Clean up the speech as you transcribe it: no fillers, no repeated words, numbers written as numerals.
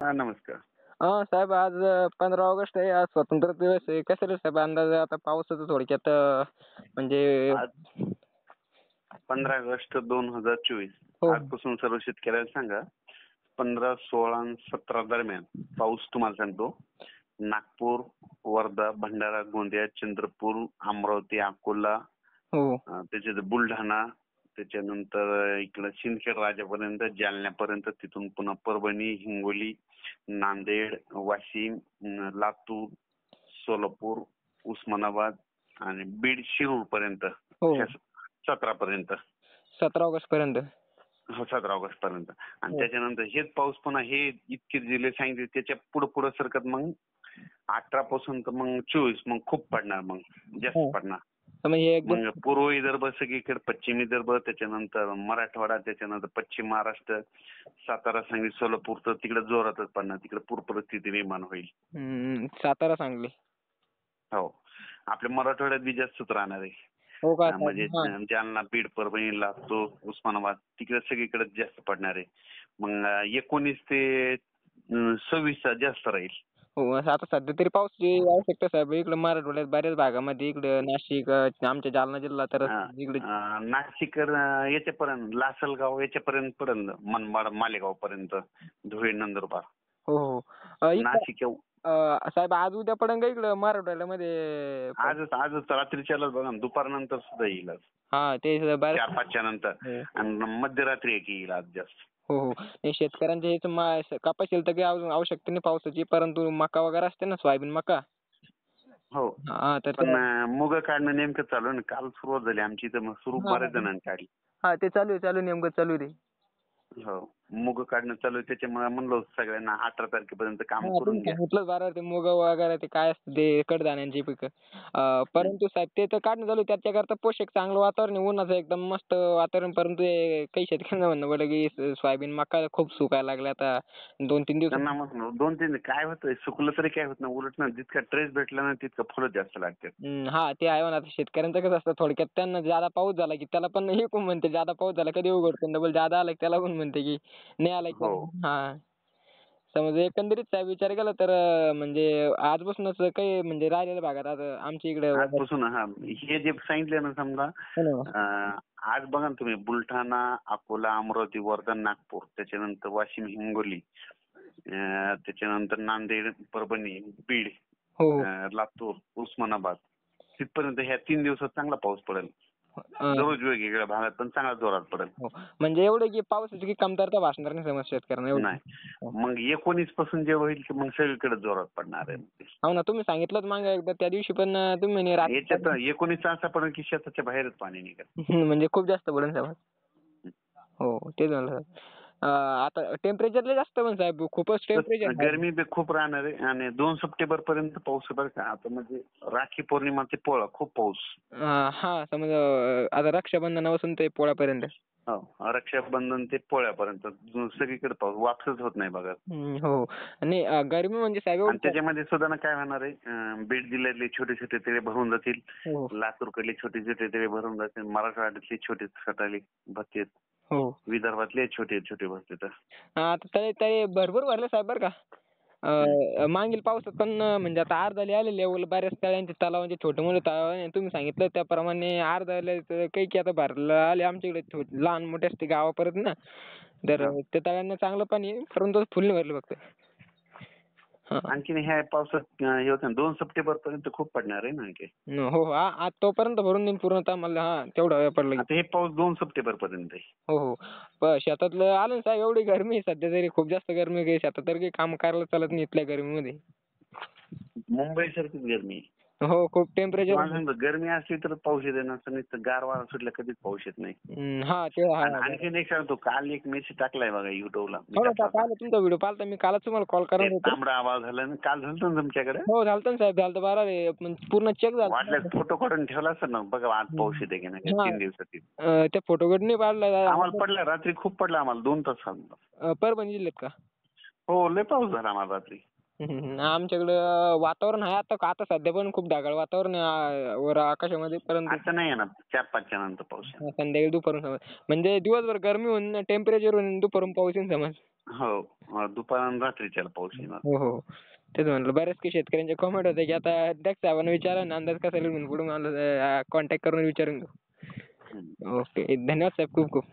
हां, नमस्कार. साहेब आज 15 ऑगस्ट आहे. आज स्वातंत्र्य दिवस आहे. कसं रे साहेब अंदाज आता पावसाचं थोडक्यात म्हणजे आज 15 ऑगस्ट 2024 हो. आजपासून सर्व शेतकऱ्याला सांगा 15, 16 आणि 17 दरम्यान पाऊस तुम्हाला सांगतो. नागपूर, वर्धा, भंडारा, गोंदिया, चंद्रपूर, अमरावती, अकोला, हो. त्याच्यात बुलढाणा, त्याच्यानंतर इकडं सिंदखेड राजापर्यंत, जालन्यापर्यंत, तिथून पुन्हा परभणी, हिंगोली, नांदेड, वाशिम, लातूर, सोलापूर, उस्मानाबाद आणि बीड, शिरूर पर्यंत हो. 17 पर्यंत. 17 ऑगस्ट पर्यंत. हो, 17 ऑगस्ट पर्यंत. आणि हो. त्याच्यानंतर हेच पाऊस पुन्हा हे इतके जिल्हे सांगितले त्याच्या पुढे पुढे सरकत मग 18 पासून तर मग 24 मग खूप पडणार, मग जास्त हो. पडणार. तर मग हे मग एकदम पूर्व विदर्भ सगळीकडे, पश्चिम विदर्भ, त्याच्यानंतर मराठवाडा, त्याच्यानंतर पश्चिम महाराष्ट्र, सातारा, सांगली, सोलापूर तर तिकडे जोरातच पडणार. तिकडे पूर परिस्थिती निर्माण होईल. सातारा, सांगली. हो. आपल्या मराठवाड्यात बी जास्तच राहणार आहे. हो का साहेब? म्हणजे हां. जालना, बीड, परभणी, लातूर, उस्मानाबाद तिकडे सगळीकडे जास्त पडणार आहे. मग 19 ते 26 जास्त राहील. हो. असं आता सध्या तरी पावसाची आवश्यकता साहेब. इकडं मराठवाड्यात बऱ्याच भागामध्ये इकडं नाशिक, आमच्या जालना जिल्हा तर अं, इकडे नाशिक याच्यापर्यंत, लासलगाव याच्यापर्यंत पडेल, मनमाड, मालेगाव पर्यंत, धुळे, नंदुरबार, हो, हो. इकडं नाशिक. साहेब आज उद्या पडेल का इकडं मराठवाड्यामध्ये पाऊस? आजच आजच रात्रीच्यालाच बघा ना, दुपारनंतर सुद्धा येईल आज. हां, ते बऱ्याच 4-5च्या नंतर. हो. आणि मध्यरात्री एक येईल आज जास्त. हो, हो. हे शेतकऱ्यांच्या इथं कपाशीला तर काही अजून आवश्यकता नाही पावसाची, परंतु मका वगैरे असते ना, सोयाबीन मका. हो. हां, तर पण त्या मुग काढणं नेमकं चालू आहे ना. काल सुरुवात झाली आमची इथं, मग सुरू हां, बऱ्याच जणांनी काढली. हां. ते चालू आहे, नेमकं चालू आहे ते. हो. मुग काढणं चालू आहे, त्याच्यामुळे म्हणलो सगळ्यांना 18 तारखेपर्यंत काम हां, तुम्ही करून घ्या. सांगितलंच बरोबर ते मुग वगैरे ते काय असतं ते कडधान्यांची पिकं. हं. परंतु साहेब ते तर काढणं चालू आहे त्याच्याकरता पोषक चांगलं वातावरण आहे, उन्हाचं एकदम मस्त वातावरण. परंतु हे काही शेतकऱ्यांचं म्हणणं पडलं की सोयाबीन मका खूप सुकायला लागल्या आता 2-3 त्यांना दिवसात. म्हणलो 2-3 काय होतंय, सुकलं तरी काय होत नाही. उलट ना, जितका ट्रेस भेटला ना तितकं फुलं जास्त लागतात. हां, ते आहे म्हणा. आता शेतकऱ्यांचं कसं असतं थोडक्यात त्यांना ज्यादा पाऊस झाला की त्याला पण हे कोण म्हणते ज्यादा पाऊस झाला कधी उघडतो डबल ज्यादा आला की त्याला पण म्हणते की नाही आला की हो. त्याला हां. समजा एकंदरीत साहेब विचार केला तर म्हणजे आजपासूनच काही म्हणजे राहिलेल्या भागात आता आमच्या इकडे वगैरे आजपासून हे जे सांगितलं ना समजा, हो ना. आज बघा ना तुम्ही, बुलढाणा, अकोला, अमरावती, वर्धा, नागपूर, त्याच्यानंतर वाशिम, हिंगोली, त्याच्यानंतर नांदेड, परभणी, बीड, हो, हो. लातूर, उस्मानाबाद, तिथपर्यंत ह्या 3 दिवसात चांगला पाऊस पडेल. अ, दररोज वेगवेगळ्या भागात पण चांगला जोरात पडेल. हो. म्हणजे एवढं की पावसाची काही कमतरता भासणार नाही समज शेतकऱ्यांना एवढं. नाही. हो. मग 19 पासून जे होईल की मग सगळीकडे जोरात पडणार आहे. हो ना, तुम्ही सांगितलंच मागे एकदा त्या दिवशी पण तुम्ही म्हणे याच्यात रात्री 19 असा पडेल की शेताच्या बाहेरच पाणी निघेल. म्हणजे खूप जास्त पडेल समज. हो, तेच म्हणलं. आता टेम्परेचर लय जास्त पण साहेब खूपच तर टेम्परेचर गरमी बी खूप राहणार आहे. आणि 2 सप्टेंबर पर्यंत पाऊस आहे बरं का. आता म्हणजे राखी पौर्णिमा ते पोळा खूप पाऊस. हां, समज आता रक्षाबंधनापासून ते पोळापर्यंत. हो. रक्षाबंधन ते पोळ्यापर्यंत सगळीकडे पाऊस, वापसच होत नाही बघा. हो. आणि गरमी म्हणजे साहेब आणि एवढं त्याच्यामध्ये सुद्धा ना काय होणार आहे, बीड जिल्ह्यातले छोटे छोटे तळे भरून जातील. हो, लातूरकडले छोटे छोटे तळे भरून जातील. मराठवाड्यातले छोटे छोटे भरतील. हो. विदर्भातले छोटे छोटे भरतील. आता तळे तळे भरपूर भरले साहेब बरं का. हं. मागील पावसात पण म्हणजे आता अर्धाले आले लेवल बऱ्याच तळ्यांचे तलावांचे छोटे-मोठे तलाव आहे. तुम्ही सांगितलं त्याप्रमाणे अर्धाले काही की आता भरलं आले आमच्याकडे लहान मोठे असते गावापर्यंत ना. तर हो. त्या तळ्यांना चांगलं पाणी आहे, परंतु फुल नाही भरलं फक्त. हां. आणखीन ह्या पावसात हे होतं ना, 2 सप्टेंबर पर्यंत खूप पडणार आहे ना आणखी. हो, हो. आज तोपर्यंत भरून देईन पूर्णतः मला तेवढा वेळ पडला की. आता हे पाऊस 2 सप्टेंबर पर्यंत आहे. हो, हो. शेतातलं आलं ना साहेब एवढी गरमी आहे सध्या तरी खूप जास्त गरमी आहे. शेतात तर काही काम करायला चालत नाही इथल्या गरमीमध्ये. मुंबई सारखीच गरमी आहे. हो, खूप टेम्परेचर तुम्हाला सांगतो, गरमी असली तर पाऊस येते, नसतं नुसतं गार वारा सुटला कधीच पाऊस येत नाही. हां, ते आणि आहे. आणखीन एक सांगतो, काल एक मेसेज टाकलाय बघा युट्यूबला, मी हो ना, टाकला होता. पाहिला तुमचा व्हिडिओ पाहिला मी कालच तुम्हाला कॉल ते करणार होतो. तांबडा आवाज झाला ना, काल झालं ना तुमच्याकडे. हो, झालतं ना साहेब झालतं बरोबर आहे. पण पूर्ण चेक झालतं वाटल्यास ना. फोटो काढून ठेवला असेल ना, बघा आज पाऊस येते की नाही हां. 3 दिवसात. त्या फोटोकडे नाही पाडला. आम्हाला पडला रात्री, खूप पडला आम्हाला 2 तास. परभणी जिल्ह्यात का? हो, लय पाऊस झाला आम्हाला रात्री. आमच्याकडं वातावरण आहे आता आता सध्या पण खूप ढगाळ वातावरण आहे वर आकाशामध्ये. परंतु आता नाही येणार, 4-5च्या नंतर पाऊस येणार. संध्याकाळी दुपारून समज म्हणजे दिवसभर गरमी होऊन टेम्परेचर होऊन दुपारून पाऊस येईन समज. हो. दुपार आणि रात्रीच्याला पाऊस येणार. हो हो. तेच म्हणलं बऱ्याच काही शेतकऱ्यांचे कमेंट होते की आता दक्ष साहेबांना विचारा ना अंदाज कसा येईल म्हणून पुढे मला कॉन्टॅक्ट करून विचारून घेऊ. हं. ओके. धन्यवाद साहेब खूप खूप.